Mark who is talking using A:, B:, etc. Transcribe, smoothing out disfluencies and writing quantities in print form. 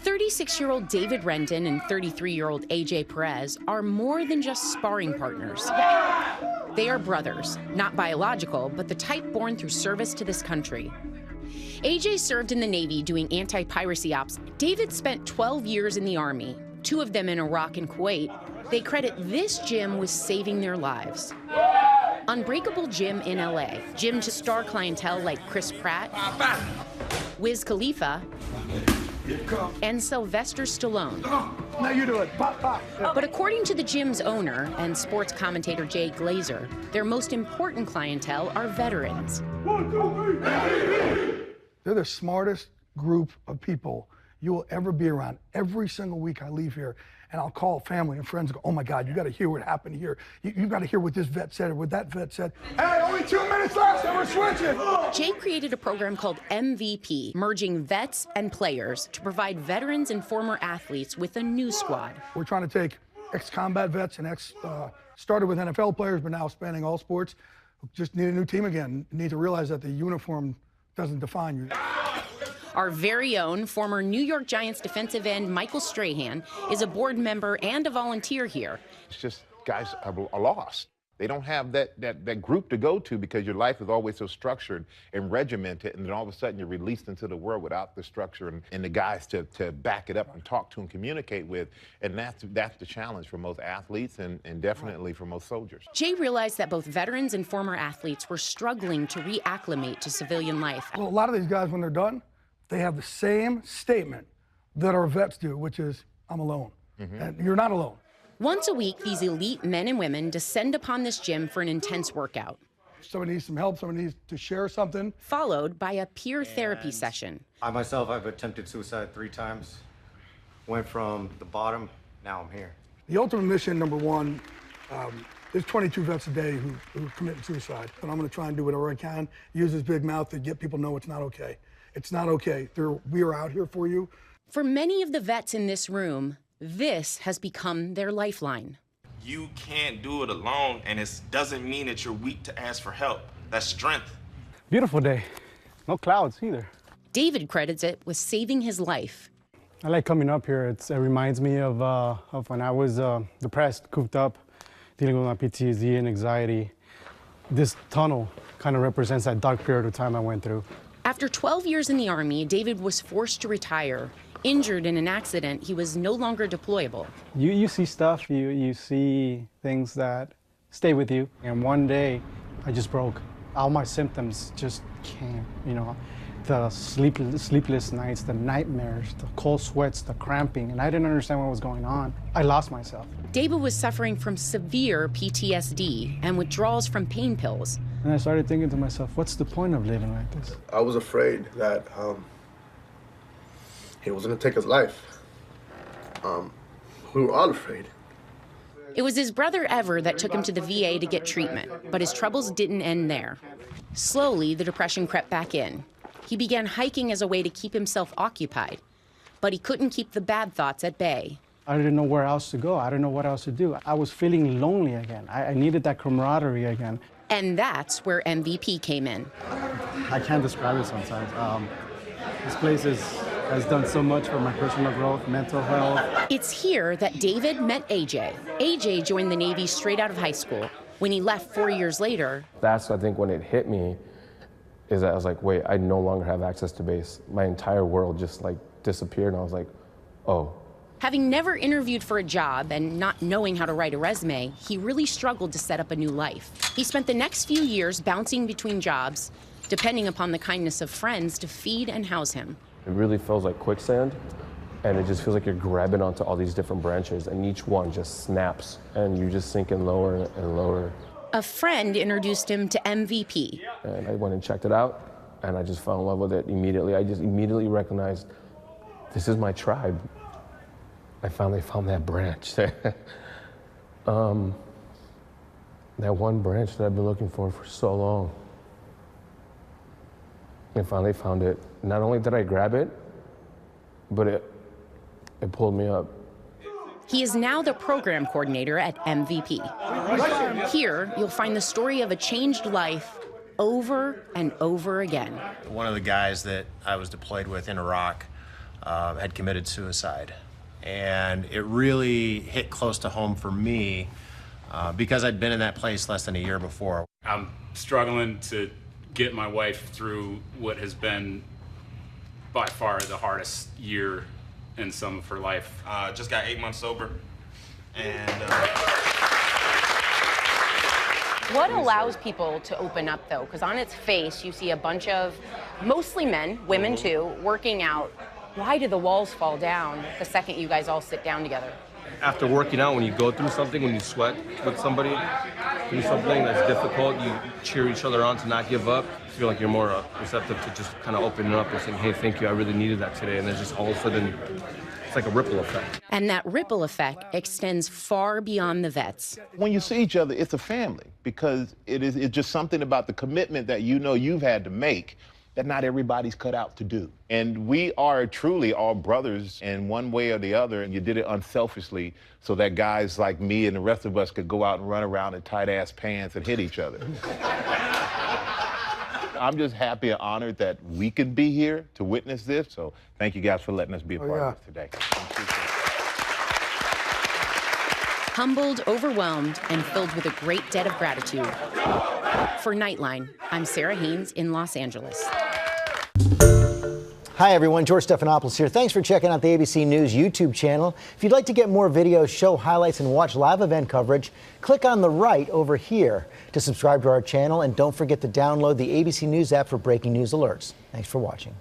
A: 36-year-old David Rendon and 33-year-old AJ Perez are more than just sparring partners. They are brothers, not biological, but the type born through service to this country. AJ served in the Navy doing anti-piracy ops. David spent 12 years in the Army, 2 of them in Iraq and Kuwait. They credit this gym with saving their lives. Unbreakable Gym in LA, gym to star clientele like Chris Pratt, Wiz Khalifa, and Sylvester Stallone.
B: Now you do it. Pop, pop.
A: But according to the gym's owner and sports commentator Jay Glazer, their most important clientele are veterans.
B: They're the smartest group of people you will ever be around. Every single week I leave here, and I'll call family and friends and go, oh my God, you gotta hear what happened here. You gotta hear what this vet said or what that vet said. Hey, only 2 minutes left and we're switching.
A: Jay created a program called MVP, merging vets and players to provide veterans and former athletes with a new squad.
B: We're trying to take ex-combat vets and started with NFL players, but now spanning all sports. Just need a new team again. Need to realize that the uniform doesn't define you.
A: Our very own former New York Giants defensive end Michael Strahan is a board member and a volunteer here.
C: It's just guys are lost. They don't have that group to go to because your life is always so structured and regimented, and then all of a sudden you're released into the world without the structure and the guys to back it up and talk to and communicate with, and that's the challenge for most athletes and definitely for most soldiers.
A: Jay realized that both veterans and former athletes were struggling to reacclimate to civilian life.
B: Well, a lot of these guys, when they're done, they have the same statement that our vets do, which is, I'm alone. And you're not alone.
A: Once a week, these elite men and women descend upon this gym for an intense workout.
B: Somebody needs some help, somebody needs to share something.
A: Followed by a peer therapy session.
D: I myself, I've attempted suicide 3 times. Went from the bottom, now I'm here.
B: The ultimate mission, number one, there's 22 vets a day who commit suicide. And I'm gonna try and do whatever I can, use this big mouth to get people to know it's not okay. It's not okay. We are out here for you.
A: For many of the vets in this room, this has become their lifeline.
E: You can't do it alone, and it doesn't mean that you're weak to ask for help. That's strength.
F: Beautiful day. No clouds either.
A: David credits it with saving his life.
F: I like coming up here. It reminds me of when I was depressed, cooped up, dealing with my PTSD and anxiety. This tunnel kind of represents that dark period of time I went through.
A: After 12 years in the Army, David was forced to retire. Injured in an accident, he was no longer deployable.
F: You see stuff, you see things that stay with you. And one day, I just broke. All my symptoms just came, the sleepless nights, the nightmares, the cold sweats, the cramping, and I didn't understand what was going on. I lost myself.
A: David was suffering from severe PTSD and withdrawals from pain pills.
F: And I started thinking to myself, what's the point of living like this?
G: I was afraid that he was gonna take his life. We were all afraid.
A: It was his brother Ever that took him to the VA to get treatment, but his troubles didn't end there. Slowly, the depression crept back in. He began hiking as a way to keep himself occupied, but he couldn't keep the bad thoughts at bay.
F: I didn't know where else to go. I didn't know what else to do. I was feeling lonely again. I needed that camaraderie again.
A: And that's where MVP came in.
F: I can't describe it sometimes. This place has done so much for my personal growth, mental health.
A: It's here that David met AJ. AJ joined the Navy straight out of high school. When he left 4 years later,
H: that's, I think, when it hit me, is that I was like, wait, I no longer have access to base. My entire world just disappeared, and I was like, oh.
A: Having never interviewed for a job and not knowing how to write a resume, he really struggled to set up a new life. He spent the next few years bouncing between jobs, depending upon the kindness of friends to feed and house him.
H: It really feels like quicksand, and it just feels like you're grabbing onto all these different branches, and each one just snaps, and you just sink in lower and lower.
A: A friend introduced him to MVP.
H: And I went and checked it out, and I just fell in love with it immediately. I just immediately recognized, this is my tribe. I finally found that branch. That one branch that I've been looking for so long. I finally found it. Not only did I grab it, but it pulled me up.
A: He is now the program coordinator at MVP. Here, you'll find the story of a changed life over and over again.
D: One of the guys that I was deployed with in Iraq had committed suicide. And it really hit close to home for me because I'd been in that place less than a year before.
I: I'm struggling to get my wife through what has been by far the hardest year in some of her life.
E: Just got 8 months sober. And
A: What allows people to open up, though? Because on its face, you see a bunch of, mostly men, women too, working out. Why do the walls fall down the second you guys all sit down together?
H: After working out, when you go through something, when you sweat with somebody, through something that's difficult, you cheer each other on to not give up. I feel like you're more receptive to just kind of opening up and saying, hey, thank you, I really needed that today. And there's just all of a sudden, it's like a ripple effect.
A: And that ripple effect extends far beyond the vets.
C: When you see each other, it's a family because it's just something about the commitment that you know you've had to make that not everybody's cut out to do. And we are truly all brothers in one way or the other, and you did it unselfishly so that guys like me and the rest of us could go out and run around in tight-ass pants and hit each other. I'm just happy and honored that we can be here to witness this, so thank you guys for letting us be a part of this today.
A: Humbled, overwhelmed, and filled with a great debt of gratitude. For Nightline, I'm Sarah Haynes in Los Angeles.
J: Hi, everyone. George Stephanopoulos here. Thanks for checking out the ABC News YouTube channel. If you'd like to get more videos, show highlights, and watch live event coverage, click on the right over here to subscribe to our channel. And don't forget to download the ABC News app for breaking news alerts. Thanks for watching.